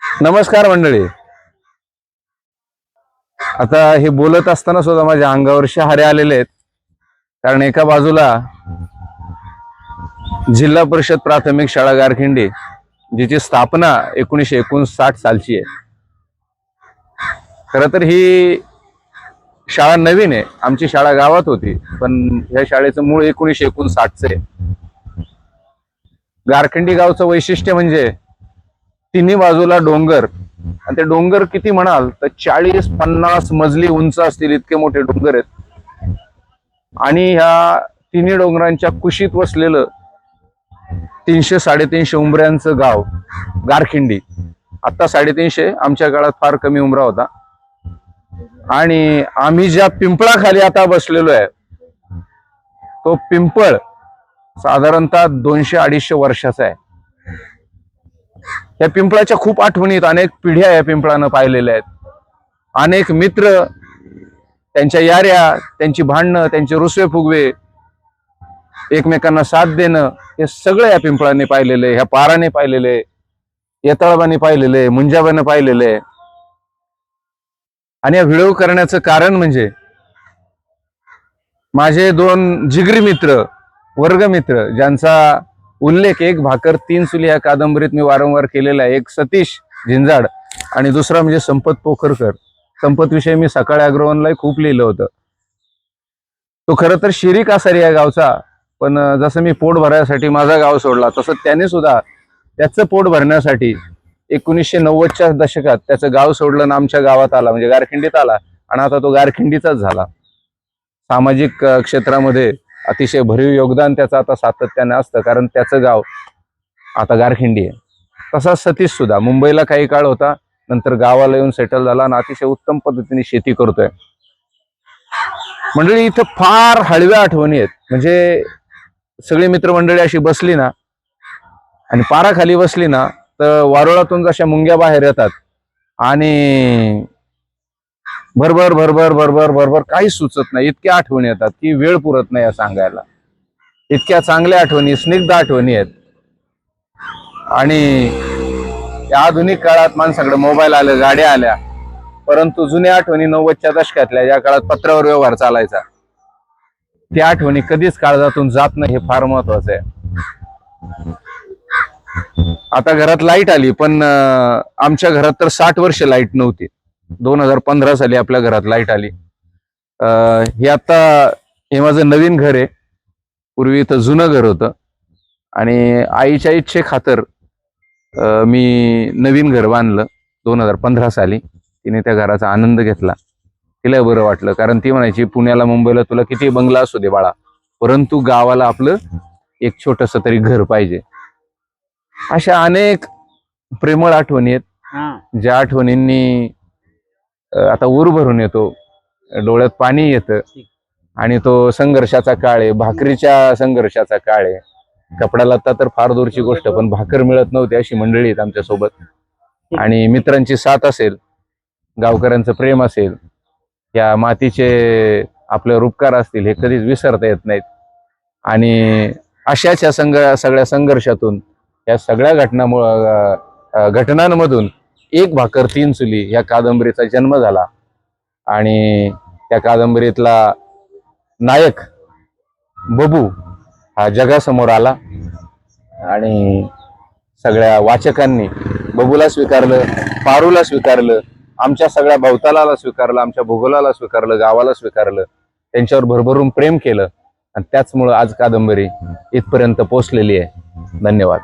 नमस्कार मंडळी. आता हे बोलत असताना सुद्धा माझ्या अंगावर शहारे आलेले आहेत. कारण एका बाजूला जिल्हा परिषद प्राथमिक शाळा गारखिंडी, जिची स्थापना 1959 सालची आहे. खरं तर ही शाळा नवीन आहे. आमची शाळा गावात होती, पण या शाळेचं मूळ 1959 आहे. गारखिंडी गावचं वैशिष्ट्य म्हणजे तिन्ही बाजूला डोंगर, आणि ते डोंगर किती म्हणाल तर 40-50 मजली उंच असतील इतके मोठे डोंगर आहेत. आणि ह्या तिन्ही डोंगरांच्या कुशीत वसलेलं 300-350 उंबऱ्यांचं गाव गारखिंडी. आता 350, आमच्या काळात फार कमी उंबरा होता. आणि आम्ही ज्या पिंपळाखाली आता बसलेलो आहे, तो पिंपळ साधारणतः 200-250 वर्षाचा आहे. या पिंपळाच्या खूप आठवणीत अनेक पिढ्या या पिंपळानं पाहिलेल्या आहेत. अनेक मित्र, त्यांच्या याऱ्या, त्यांची भांडणं, त्यांचे रुसवे फुगवे, एकमेकांना साथ देणं, हे सगळं या पिंपळाने पाहिलेले, ह्या पाराने पाहिलेले, येताळबाने पाहिलेले, मुंजाबाने पाहिलेले. आणि या व्हिडिओ करण्याचं कारण म्हणजे माझे 2 जिगरी मित्र, वर्गमित्र, ज्यांचा उल्लेख एक भाकर तीन चुली या कादंबरीत मी वारंवार केलेला आहे. एक सतीश झिंजाड आणि दुसरा म्हणजे संपत पोखरकर. संपत विषयी मी सकाळी अग्रवालला खूप लिहिलं होतं. तो खरं तर शिरी कासारी या गावचा, पण जसं मी पोट भरण्यासाठी माझा गाव सोडला, तसं त्याने सुद्धा त्याचं पोट भरण्यासाठी 1990च्या दशकात त्याचं गाव सोडलं आणि आमच्या गावात आला, म्हणजे गारखिंडीत आला. आणि आता तो गारखिंडीचाच झाला. सामाजिक क्षेत्रामध्ये अतिशय भरीव योगदान त्याचं आता सातत्याने असतं, कारण त्याचं गाव आता गारखिंडी आहे. तसा सतीश सुद्धा मुंबईला काही काळ होता, नंतर गावाला येऊन सेटल झाला आणि अतिशय उत्तम पद्धतीने शेती करतोय. मंडळी, इथं फार हळव्या आठवणी आहेत. म्हणजे सगळी मित्रमंडळी अशी बसली ना आणि पाराखाली बसली ना, तर वारुळातून जशा मुंग्या बाहेर येतात आणि भरभर भरभर भरभर भरभर काही सुचत नाही, इतक्या आठवणी येतात की वेळ पुरत नाही या सांगायला. इतक्या चांगल्या आठवणी, स्निग्ध आठवणी आहेत. आणि या आधुनिक काळात माणसाकडे मोबाईल आले, गाड्या आल्या, परंतु जुन्या आठवणी 90च्या दशकातल्या, ज्या काळात पत्रावर व्यवहार चालायचा, त्या आठवणी कधीच काळजातून जात नाही. हे फार महत्वाचं आहे. आता घरात लाईट आली, पण आमच्या घरात तर 60 वर्ष लाईट नव्हती. 2015 साली आपल्या घरात लाईट आली. हे माझं नवीन घर आहे. पूर्वी इथं जुनं घर होतं आणि आईच्या इच्छे खातर मी नवीन घर बांधलं 2015 साली. तिने त्या घराचा आनंद घेतला. तिला बरं वाटलं, कारण ती म्हणायची, पुण्याला मुंबईला तुला किती बंगला असू दे बाळा, परंतु गावाला आपलं एक छोटस तरी घर पाहिजे. अशा अनेक प्रेमळ आठवणी आहेत, ज्या आठवणींनी आता ऊर भरून येतो, डोळ्यात पाणी येतं. आणि तो संघर्षाचा काळ आहे, भाकरीच्या संघर्षाचा काळ आहे. कपडा लत्ता तर फार दूरची गोष्ट, पण भाकर मिळत नव्हती अशी मंडळी आहेत आमच्या सोबत. आणि मित्रांची साथ असेल, गावकऱ्यांचं प्रेम असेल, या मातीचे आपले उपकार असतील, हे कधीच विसरता येत नाहीत. आणि अशाच या सगळ्या संघर्षातून, या सगळ्या घटनांमधून एक भाकर तीन चुली या कादंबरीचा जन्म झाला. आणि त्या कादंबरीतला नायक बबू हा जगासमोर आला आणि सगळ्या वाचकांनी बबूला स्वीकारलं, पारूला स्वीकारलं, आमच्या सगळ्या भवतालाला स्वीकारलं, आमच्या भूगोलाला स्वीकारलं, गावाला स्वीकारलं, त्यांच्यावर भरभरून प्रेम केलं. आणि त्याचमुळं आज कादंबरी इथपर्यंत पोहोचलेली आहे. धन्यवाद.